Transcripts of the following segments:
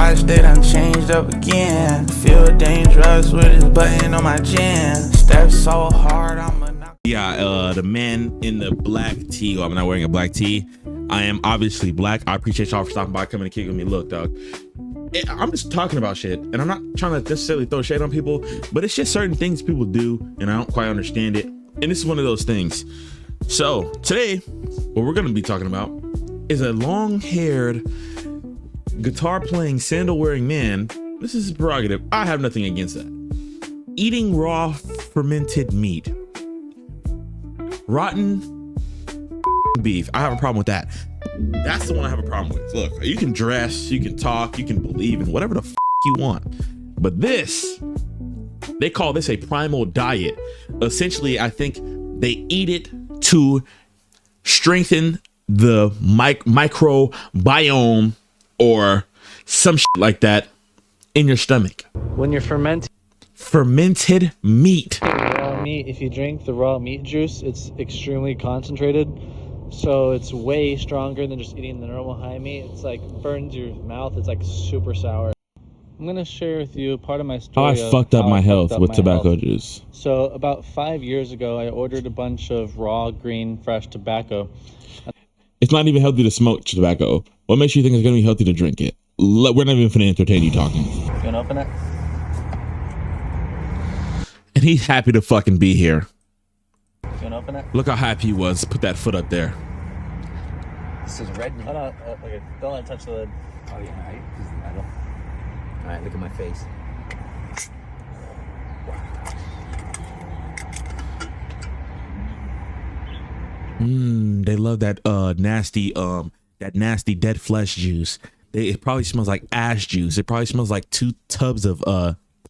watch, they done changed up again. Feel dangerous with this button on my chin. Step so hard, I'ma knock. Yeah, the man in the black tee. Well, I'm not wearing a black tee. I am obviously black. I appreciate y'all for stopping by, coming to kick with me. Look, dog, I'm just talking about shit, and I'm not trying to necessarily throw shade on people, but it's just certain things people do, and I don't quite understand it. And this is one of those things. So today, what we're gonna be talking about is a long-haired, guitar-playing, sandal-wearing man. This is his prerogative. I have nothing against that. Eating raw fermented meat. Rotten beef. I have a problem with that. That's the one I have a problem with. Look, you can dress, you can talk, you can believe in whatever the f you want. But this, they call this a primal diet. Essentially, I think they eat it to strengthen the microbiome or some shit like that in your stomach. When you're fermenting fermented meat, raw meat, if you drink the raw meat juice, it's extremely concentrated, so it's way stronger than just eating the normal high meat. It's like burns your mouth. It's like super sour. I'm gonna share with you part of my story. How I fucked up my health with tobacco juice. So about 5 years ago, I ordered a bunch of raw, green, fresh tobacco. It's not even healthy to smoke tobacco. What makes you think it's gonna be healthy to drink it? We're not even finna entertain you talking. You wanna open it? And he's happy to fucking be here. You wanna open it? Look how happy he was. Put that foot up there. This is red. Hold on. Okay. Don't let it touch the lid. Oh yeah, I don't. All right, look at my face. They love that nasty dead flesh juice. It probably smells like ash juice. It probably smells like 2 tubs of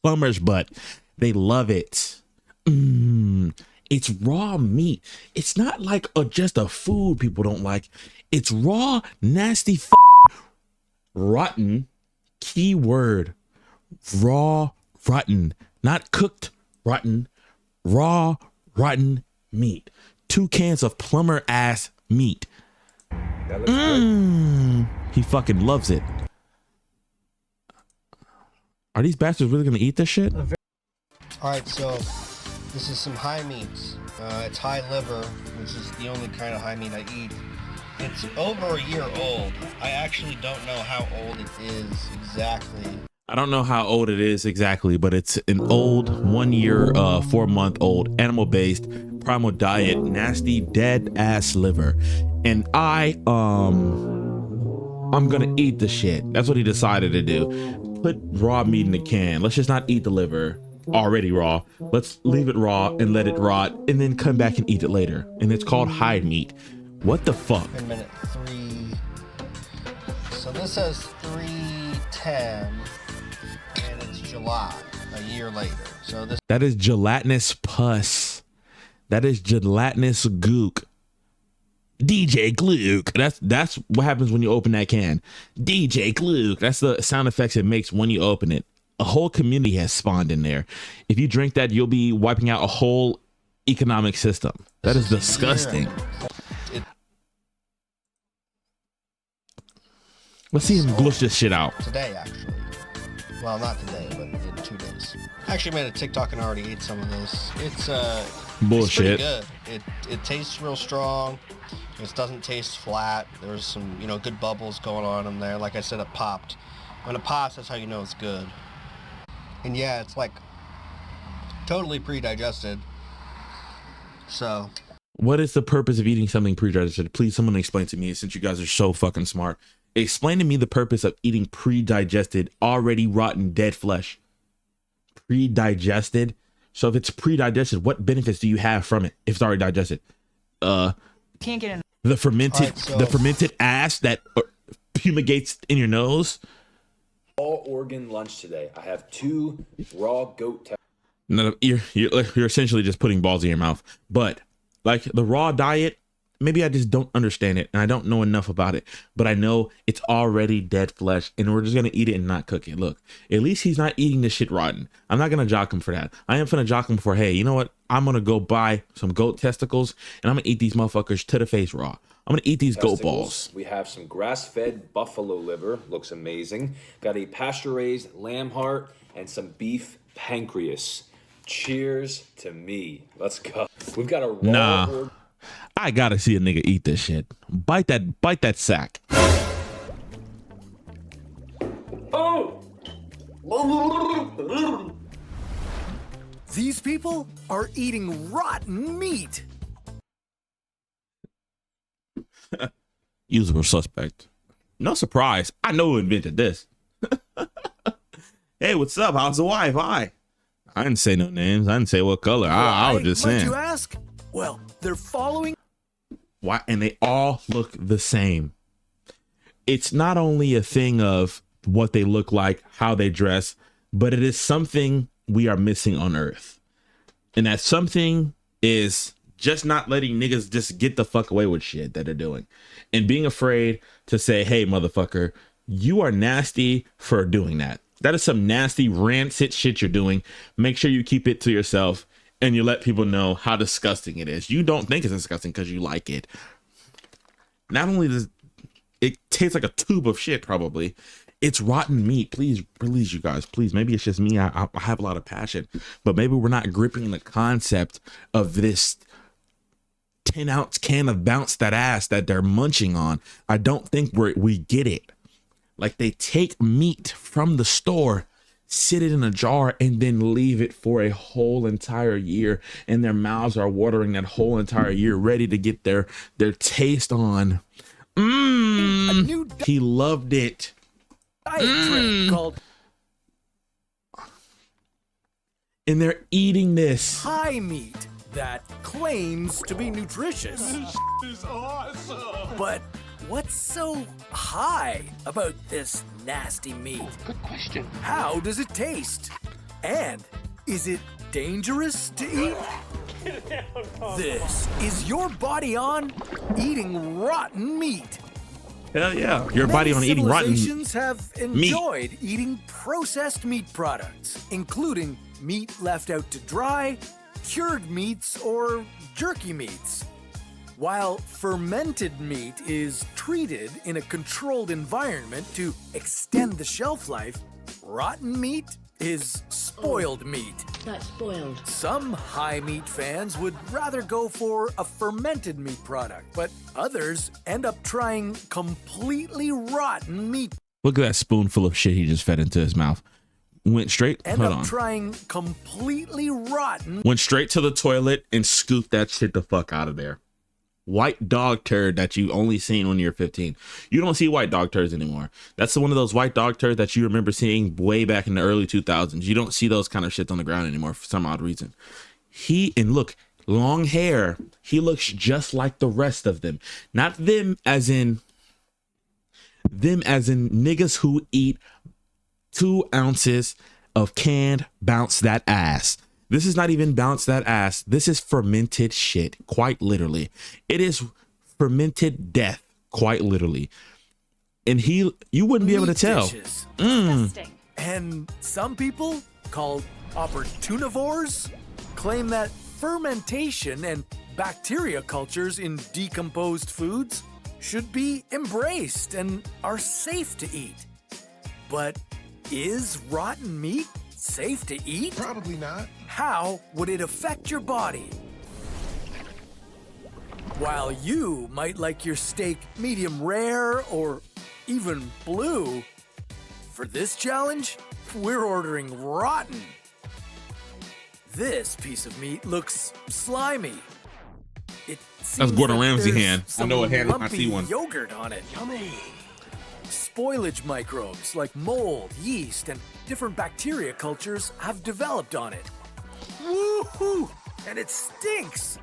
plumber's butt. They love it. It's raw meat. It's not like just a food people don't like. It's raw, nasty, rotten. Keyword: raw, rotten, not cooked, rotten, raw, rotten meat. 2 cans of plumber ass meat. That looks good. He fucking loves it. Are these bastards really gonna eat this shit? Alright, so this is some high meats. It's high liver, which is the only kind of high meat I eat. It's over a year old. I actually don't know how old it is exactly. I don't know how old it is exactly, but it's an old 1 year, 4-month-old animal-based primal diet, nasty dead ass liver. And I'm gonna eat the shit. That's what he decided to do. Put raw meat in the can. Let's just not eat the liver already raw. Let's leave it raw and let it rot and then come back and eat it later. And it's called hide meat. What the fuck? Wait a minute, 3. So this says 3/10, and it's July, a year later. So this. That is gelatinous pus. That is gelatinous gook. DJ Gluck. That's what happens when you open that can. DJ Gluck. That's the sound effects it makes when you open it. A whole community has spawned in there. If you drink that, you'll be wiping out a whole economic system. That is disgusting. Let's see him glush this shit out. Today, actually. Well, not today, but in 2 days. I actually made a TikTok and already ate some of this. It's Bullshit. It's pretty good. It tastes real strong. It doesn't taste flat. There's some, good bubbles going on in there. Like I said, it popped. When it pops, that's how you know it's good. And yeah, it's like totally pre-digested. So. What is the purpose of eating something pre-digested? Please, someone explain to me, since you guys are so fucking smart. Explain to me the purpose of eating pre-digested, already rotten, dead flesh. Pre-digested. So if it's pre-digested, what benefits do you have from it if it's already digested? Can't get in. The fermented, the fermented ass that fumigates in your nose. All organ lunch today. I have 2 raw goat. No, you're essentially just putting balls in your mouth. But like the raw diet, maybe I just don't understand it and I don't know enough about it, but I know it's already dead flesh and we're just going to eat it and not cook it. Look, at least he's not eating this shit rotten. I'm not going to jock him for that. I am going to jock him for, hey, you know what? I'm going to go buy some goat testicles and I'm going to eat these motherfuckers to the face raw. I'm gonna eat these goat Testicles. balls. We have some grass-fed buffalo liver. Looks amazing. Got a pasture-raised lamb heart and some beef pancreas. Cheers to me. Let's go. We've got a raw Nah. I gotta see a nigga eat this shit. Bite that sack. Oh! These people are eating rotten meat. Usual suspect. No surprise. I know who invented this. Hey, what's up? How's the wife? Hi. I didn't say no names. I didn't say what color. I was just Might saying. you ask? Well, they're following. Why? And they all look the same. It's not only a thing of what they look like, how they dress, but it is something we are missing on Earth. And that something is just not letting niggas just get the fuck away with shit that they're doing. And being afraid to say, hey, motherfucker, you are nasty for doing that. That is some nasty, rancid shit you're doing. Make sure you keep it to yourself and you let people know how disgusting it is. You don't think it's disgusting because you like it. Not only does it taste like a tube of shit, probably, it's rotten meat. Please, you guys, please. Maybe it's just me. I have a lot of passion, but maybe we're not gripping the concept of this 10-ounce can of Bounce That Ass that they're munching on. I don't think we get it. Like, they take meat from the store, sit it in a jar, and then leave it for a whole entire year, and their mouths are watering that whole entire year, ready to get their taste on. He loved it. Diet drink called And they're eating this. high meat that claims to be nutritious. This is awesome. But what's so high about this nasty meat? Good question. How does it taste? And is it dangerous to eat? This is your body on eating rotten meat. Hell yeah. Your body on Many eating rotten civilizations have enjoyed eating processed meat products, including meat left out to dry, cured meats, or jerky meats. While fermented meat is treated in a controlled environment to extend the shelf life, rotten meat is spoiled meat. Not spoiled. Some high meat fans would rather go for a fermented meat product, but others end up trying completely rotten meat. Look at that spoonful of shit he just fed into his mouth. Went straight. End Hold up on. trying completely rotten. Went straight to the toilet and scooped that shit the fuck out of there. White dog turd that you only seen when you're 15. You don't see white dog turds anymore. That's one of those white dog turds that you remember seeing way back in the early 2000s. You don't see those kind of shits on the ground anymore for some odd reason. And look, long hair. He looks just like the rest of them. Not them as in niggas who eat 2 ounces of canned Bounce That Ass. This is not even Bounce That Ass. This is fermented shit, quite literally. It is fermented death, quite literally. And you wouldn't be able to tell. Dishes. Disgusting. And some people, called opportunivores, claim that fermentation and bacteria cultures in decomposed foods should be embraced and are safe to eat. But is rotten meat safe to eat? Probably not. How would it affect your body? While you might like your steak medium rare or even blue, for this challenge, we're ordering rotten. This piece of meat looks slimy. It seems Gordon like Ramsay there's hand. I some know a hand if I lumpy see one. Yogurt on it. Yummy. Spoilage microbes like mold, yeast, and different bacteria cultures have developed on it. Woohoo! And it stinks!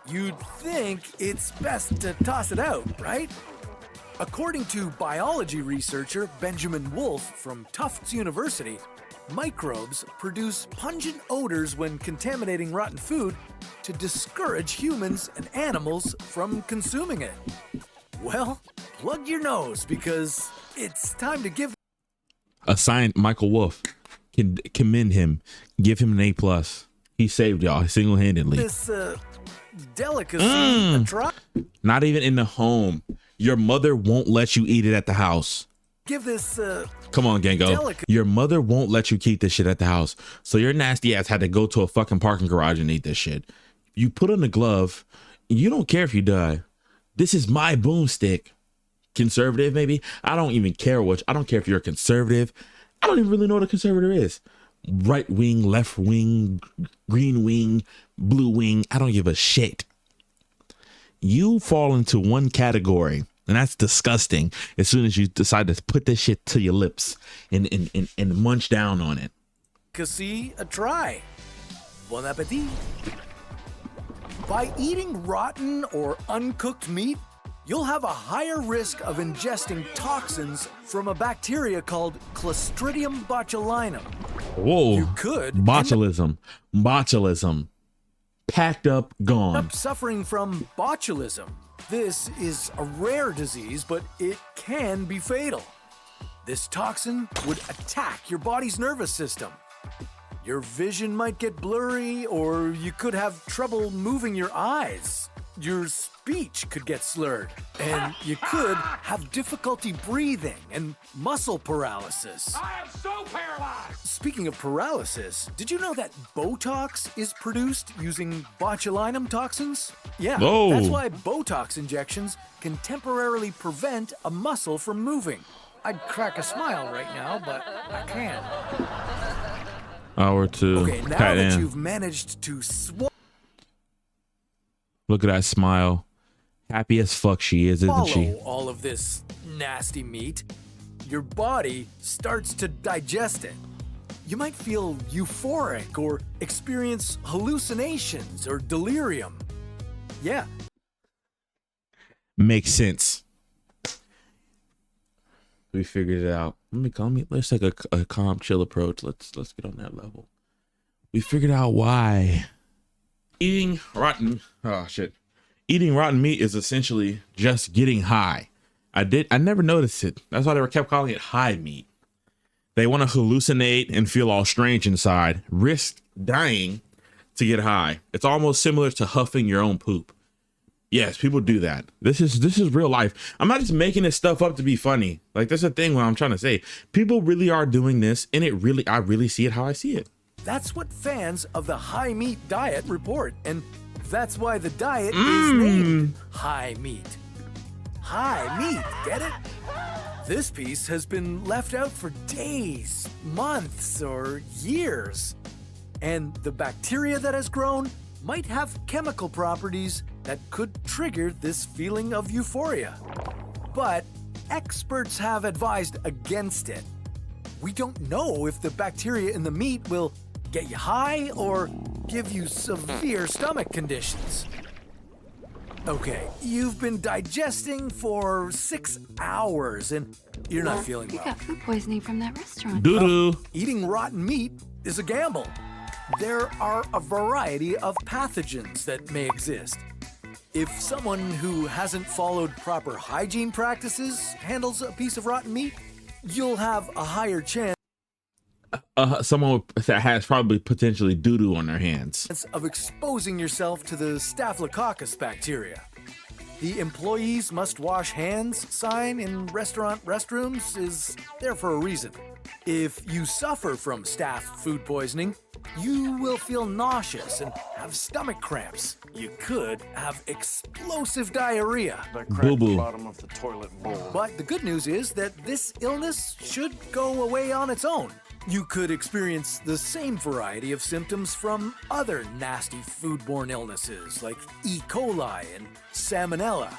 You'd think it's best to toss it out, right? According to biology researcher Benjamin Wolf from Tufts University, microbes produce pungent odors when contaminating rotten food to discourage humans and animals from consuming it. Well, plug your nose because it's time to give. Michael Wolf. Can commend him. Give him an A+. He saved y'all single-handedly. This delicacy a try. Not even in the home. Your mother won't let you eat it at the house. Give this Come on, Gango. Your mother won't let you keep this shit at the house. So your nasty ass had to go to a fucking parking garage and eat this shit. You put on the glove. You don't care if you die. This is my boomstick. Conservative, maybe? I don't even care which. I don't care if you're a conservative. I don't even really know what a conservative is. Right wing, left wing, green wing, blue wing. I don't give a shit. You fall into one category, and that's disgusting. As soon as you decide to put this shit to your lips and munch down on it. Delicacy a try. Bon appetit. By eating rotten or uncooked meat, you'll have a higher risk of ingesting toxins from a bacteria called Clostridium botulinum. Whoa. You could Botulism. Packed up, gone. end up suffering from botulism. This is a rare disease, but it can be fatal. This toxin would attack your body's nervous system. Your vision might get blurry, or you could have trouble moving your eyes. Your speech could get slurred, and you could have difficulty breathing and muscle paralysis. I am so paralyzed! Speaking of paralysis, did you know that Botox is produced using botulinum toxins? Yeah, Whoa. That's why Botox injections can temporarily prevent a muscle from moving. I'd crack a smile right now, but I can't. Hour two. Okay, now Pat that in. you've managed to Look at that smile. Happy as fuck she is, isn't she? swallow all of this nasty meat, your body starts to digest it. You might feel euphoric or experience hallucinations or delirium. Yeah, Makes sense. We figured it out. Let's take a calm, chill approach. Let's get on that level. We figured out why eating rotten meat is essentially just getting high. I never noticed it. That's why they kept calling it high meat. They want to hallucinate and feel all strange inside, risk dying to get high. It's almost similar to huffing your own poop. Yes, people do that. This is real life. I'm not just making this stuff up to be funny. Like, that's the thing what I'm trying to say. People really are doing this, and I really see it how I see it. that's what fans of the high meat diet report, and that's why the diet is named high meat. High meat, get it? This piece has been left out for days, months, or years. And the bacteria that has grown might have chemical properties that could trigger this feeling of euphoria. But experts have advised against it. We don't know if the bacteria in the meat will get you high or give you severe stomach conditions. Okay, you've been digesting for 6 hours and you're not feeling You well. got food poisoning from that restaurant. Doo-doo. Eating rotten meat is a gamble. There are a variety of pathogens that may exist. If someone who hasn't followed proper hygiene practices handles a piece of rotten meat, you'll have a higher chance Someone that has probably potentially doo-doo on their hands. of exposing yourself to the Staphylococcus bacteria. The employees must wash hands sign in restaurant restrooms is there for a reason. If you suffer from staph food poisoning, you will feel nauseous and have stomach cramps. You could have explosive diarrhea. Boo-boo. But the good news is that this illness should go away on its own. You could experience the same variety of symptoms from other nasty foodborne illnesses like E. coli and Salmonella.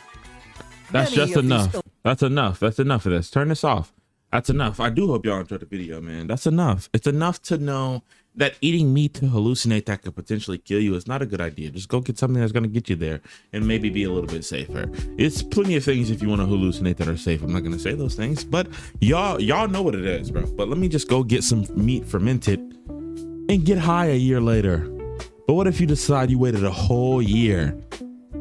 That's Many just of these enough. That's enough. That's enough of this. Turn this off. That's enough. I do hope y'all enjoyed the video, man. That's enough. It's enough to know that eating meat to hallucinate that could potentially kill you is not a good idea. Just go get something that's going to get you there and maybe be a little bit safer. It's plenty of things if you want to hallucinate that are safe. I'm not going to say those things, but y'all know what it is, bro. But let me just go get some meat fermented and get high a year later. But what if you decide you waited a whole year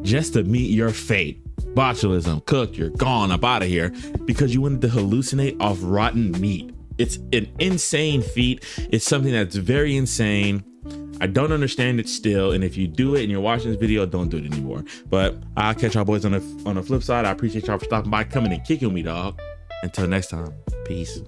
just to meet your fate? Botulism, cooked, you're gone, up out of here because you wanted to hallucinate off rotten meat. It's an insane feat. It's something that's very insane. I don't understand it still. And if you do it and you're watching this video, don't do it anymore. But I'll catch y'all boys on the flip side. I appreciate y'all for stopping by, coming and kicking with me, dog. Until next time, peace.